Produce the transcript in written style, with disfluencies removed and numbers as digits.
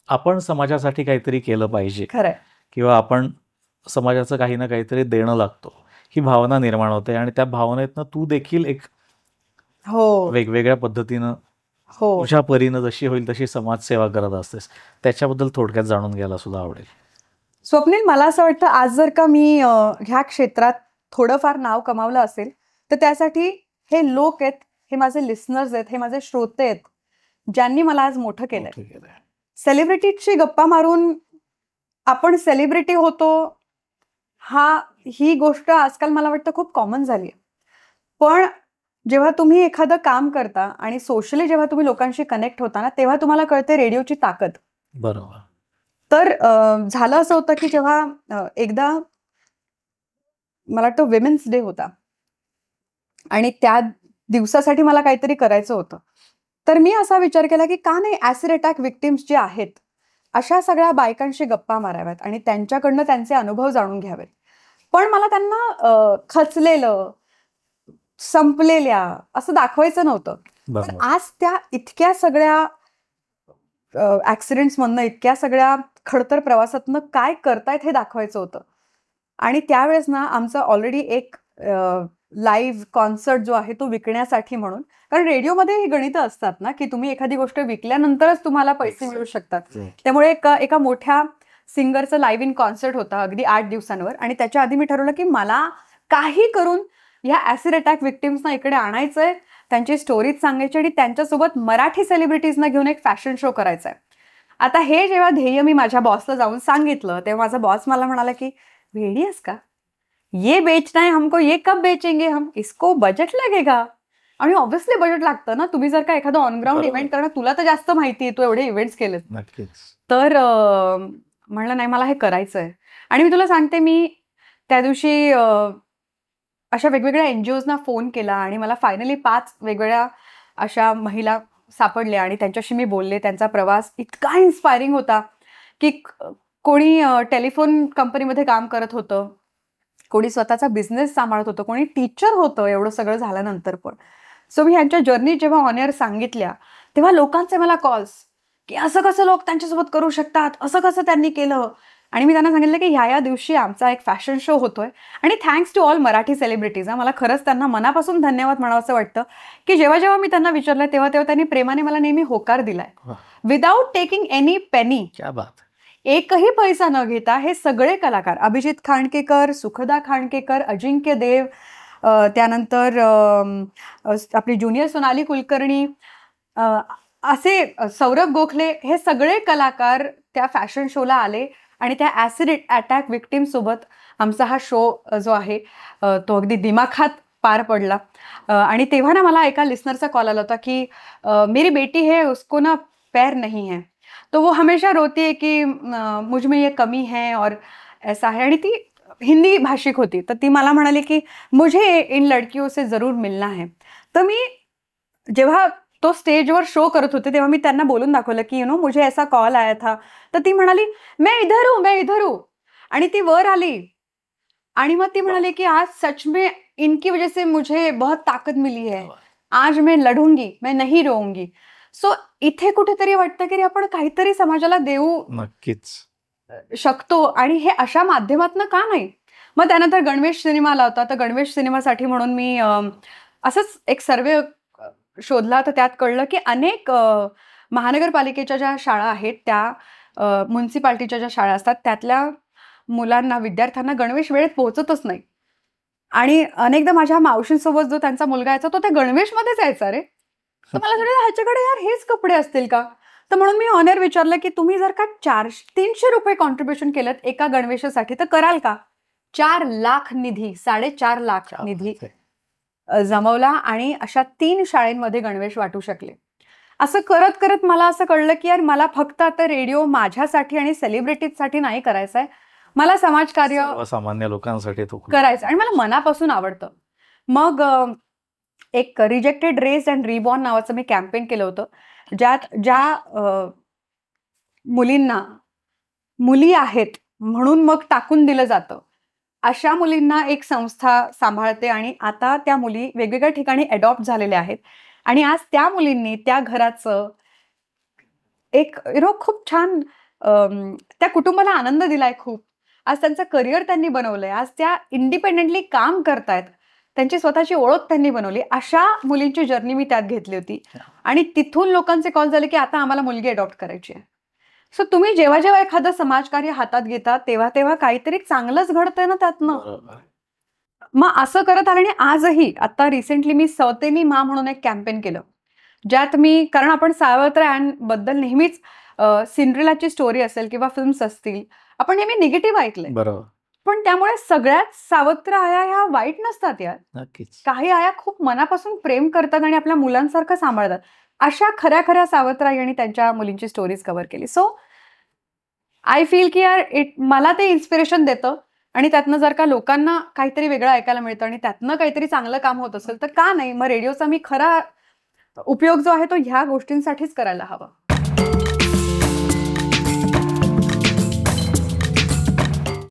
आपण समाजासाठी काहीतरी केलं पाहिजे खरंय. किंवा आपण समाजाचं काही ना काहीतरी देणं लागतो, ही भावना निर्माण होते आणि त्या भावनेतनं तू देखील एक हो वेगवेगळ्या पद्धतीनं हो तुझ्या परीनं जशी होईल तशी समाजसेवा करत असतेस. त्याच्याबद्दल थोडक्यात जाणून घ्यायला सुद्धा आवडेल. स्वप्नील, मला असं वाटतं आज जर का मी ह्या क्षेत्रात थोडंफार नाव कमावलं असेल तर त्यासाठी हे लोक आहेत, हे माझे लिस्नर्स आहेत, हे माझे श्रोते आहेत, ज्यांनी मला आज मोठं केलंय. सेलिब्रिटीची गप्पा मारून आपण सेलिब्रिटी होतो ही गोष्ट आजकाल मला वाटतं खूप कॉमन झाली आहे. पण जेव्हा तुम्ही एखादं काम करता आणि सोशली जेव्हा तुम्ही लोकांशी कनेक्ट होता ना, तेव्हा तुम्हाला कळते रेडिओची ताकद. बरोबर. तर झालं असं होतं की जेव्हा एकदा मला वाटतं विमेन्स डे होता आणि त्या दिवसासाठी मला काहीतरी करायचं होतं, तर मी असा विचार केला की का नाही ऍसिड अटॅक विक्टिम्स जे आहेत अशा सगळ्या बायकांशी गप्पा माराव्यात आणि त्यांच्याकडनं त्यांचे अनुभव जाणून घ्यावेत. पण मला त्यांना खचलेलं, संपलेल्या असं दाखवायचं नव्हतं. पण आज त्या इतक्या सगळ्या ऍक्सिडेंट्समधनं, इतक्या सगळ्या खडतर प्रवासातनं काय करतायत हे दाखवायचं होतं. आणि त्यावेळेस ना आमचा ऑलरेडी एक लाईव्ह कॉन्सर्ट जो आहे तो विकण्यासाठी म्हणून, कारण रेडिओमध्ये ही गणितं असतात ना की तुम्ही एखादी गोष्ट विकल्यानंतरच तुम्हाला पैसे मिळू शकतात. त्यामुळे एका मोठ्या सिंगरचं लाईव्ह इन कॉन्सर्ट होता अगदी 8 दिवसांवर. आणि त्याच्या आधी मी ठरवलं की मला काही करून या ऍसिड अटॅक विक्टिम्सना इकडे आणायचंय, त्यांची स्टोरीज सांगायची आणि त्यांच्यासोबत मराठी सेलिब्रिटीजना घेऊन एक फॅशन शो करायचा आहे. आता हे जेव्हा ध्येय मी माझ्या बॉसला जाऊन सांगितलं तेव्हा माझा बॉस मला म्हणाला की वेडी आहेस का, ये बेचना है हमको, ये कब बेचेंगे हम, इसको बजेट लगेगा. आणि ऑब्व्हियसली बजेट लागतं ना. तुम्ही जर का एखादं ऑनग्राऊंड इव्हेंट करणं, तुला तर जास्त माहिती आहे, तू एवढे इव्हेंट्स केलेत. नक्कीच. तर म्हणलं नाही मला हे करायचंय. आणि मी तुला सांगते, मी त्या दिवशी अशा वेगवेगळ्या एनजीओजना फोन केला आणि मला फायनली 5 वेगवेगळ्या अशा महिला सापडल्या आणि त्यांच्याशी मी बोलले. त्यांचा प्रवास इतका इन्स्पायरिंग होता की कोणी टेलिफोन कंपनीमध्ये काम करत होतं, कोणी स्वतःचा बिझनेस सांभाळत होतं, कोणी टीचर होतं एवढं सगळं झाल्यानंतर पण. सो मी ह्यांच्या जर्नी जेव्हा ऑन एअर सांगितल्या तेव्हा लोकांचे मला कॉल्स की असं कसं लोक त्यांच्यासोबत करू शकतात, असं कसं त्यांनी केलं. आणि मी त्यांना सांगितलं की ह्या दिवशी आमचा एक फॅशन शो होतोय आणि thanks to all Marathi celebrities. मला खरंच त्यांना मनापासून धन्यवाद म्हणावं असं वाटतं की जेव्हा जेव्हा मी त्यांना विचारलं तेव्हा तेव्हा त्यांनी प्रेमाने मला नेहमी होकार दिलाय विदाऊट टेकिंग एनी पेनी. क्या बात. एकही पैसा न घेता हे सगळे कलाकार, अभिजित खांडकेकर, सुखदा खांडकेकर, अजिंक्य देव, त्यानंतर आपली ज्युनियर सोनाली कुलकर्णी, असे सौरभ गोखले, हे सगळे कलाकार त्या फॅशन शोला आले आणि त्या ऍसिड अटॅक विक्टिम सोबत आमचा हा शो जो आहे तो अगदी दिमाखात पार पडला. आणि तेव्हा ना मला एका लिस्नरचा कॉल आला होता की मेरी बेटी है, उसको ना पैर नहीं है, तो वो हमेशा रोती है कि मुझ में ये कमी है और ऐसा है. आणि ती हिंदी भाषिक होती. तर ती मला म्हणाली की मुझे इन लड़कियों से जरूर मिलना है. तर मी जेव्हा तो स्टेजवर शो करत होते तेव्हा मी त्यांना बोलून दाखवलं की मुझे ऐसा कॉल आया था. तर ती म्हणाली मैं इधर हूँ. आणि ती वर आली आणि मग ती म्हणाली की आज सच में इनकी वजह से मुझे बहुत ताकद मिली है, आज मैं लढूंगी, मैं नहीं रोऊंगी. सो इथे कुठेतरी वाटतं की आपण काहीतरी समाजाला देऊ नक्कीच शकतो आणि हे अशा माध्यमातून का नाही. मग त्यानंतर गणवेश सिनेमा आला होता. तर गणवेश सिनेमासाठी म्हणून मी असंच एक सर्वे शोधला. तर त्यात कळलं की अनेक महानगरपालिकेच्या ज्या शाळा आहेत, त्या म्युन्सिपाल्टीच्या ज्या शाळा असतात त्यातल्या मुलांना, विद्यार्थ्यांना गणवेश वेळेत पोहोचतच नाही. आणि अनेकदा माझ्या मावशींसोबत जो त्यांचा मुलगा यायचा तो त्या गणवेशमध्येच यायचा रे. तर मला वाटलं ह्याच्याकडे यार हेच कपडे असतील का. तर म्हणून मी ऑन एअर विचारलं की तुम्ही जर का 300 रुपये कॉन्ट्रीब्युशन केलं एका गणवेशासाठी तर कराल का. 4 लाख निधी, 4.5 लाख निधी जमवला आणि अशा 3 शाळेंमध्ये गणवेश वाटू शकले. असं करत करत मला असं कळलं की यार मला फक्त आता रेडिओ माझ्यासाठी आणि सेलिब्रिटीजसाठी नाही करायचा आहे, मला समाजकार्य सामान्य लोकांसाठी करायचं आणि मला मनापासून आवडतं. मग एक रिजेक्टेड रेस अँड रिबॉर्न नावाचं मी कॅम्पेन केलं होतं, ज्या मुलींना मुली आहेत म्हणून मग टाकून दिलं जातं अशा मुलींना एक संस्था सांभाळते आणि आता त्या मुली वेगवेगळ्या ठिकाणी अडॉप्ट झालेल्या आहेत आणि आज त्या मुलींनी त्या घराचं एक खूप छान त्या कुटुंबाला आनंद दिलाय खूप. आज त्यांचं करिअर त्यांनी बनवलंय. आज त्या इंडिपेंडेंटली काम करतायत. त्यांची स्वतःची ओळख त्यांनी बनवली. अशा मुलींची जर्नी मी त्यात घेतली होती. आणि तिथून लोकांचे कॉल झाले, की आता आम्हाला मुलगी अडॉप्ट करायची आहे. सो तुम्ही जेव्हा एखादं समाजकार्य हातात घेता, तेव्हा काहीतरी चांगलंच घडतंय ना त्यातनं. बरोबर. मग असं करत आलं आणि आजही आता रिसेंटली मी सौतेली मा म्हणून एक कॅम्पेन केलं. ज्यात मी, कारण आपण सावत्रयांबद्दल नेहमीच सिंड्रेलाची स्टोरी असेल किंवा फिल्म्स असतील, आपण नेहमी निगेटिव्ह ऐकलंय. बरोबर. पण त्यामुळे सगळ्याच सावत्र आया ह्या वाईट नसतात यार. नक्कीच. काही आया खूप मनापासून प्रेम करतात आणि आपल्या मुलांसारखं सांभाळतात. अशा खऱ्या सावत्र आई आणि त्यांच्या मुलींची स्टोरीज कव्हर केली. सो आय फील की यार मला ते इन्स्पिरेशन देतं आणि त्यातनं जर का लोकांना काहीतरी वेगळं ऐकायला मिळतं आणि त्यातनं काहीतरी चांगलं काम होत असेल तर का नाही. मग रेडिओचा मी खरा उपयोग जो आहे तो ह्या गोष्टींसाठीच करायला हवा.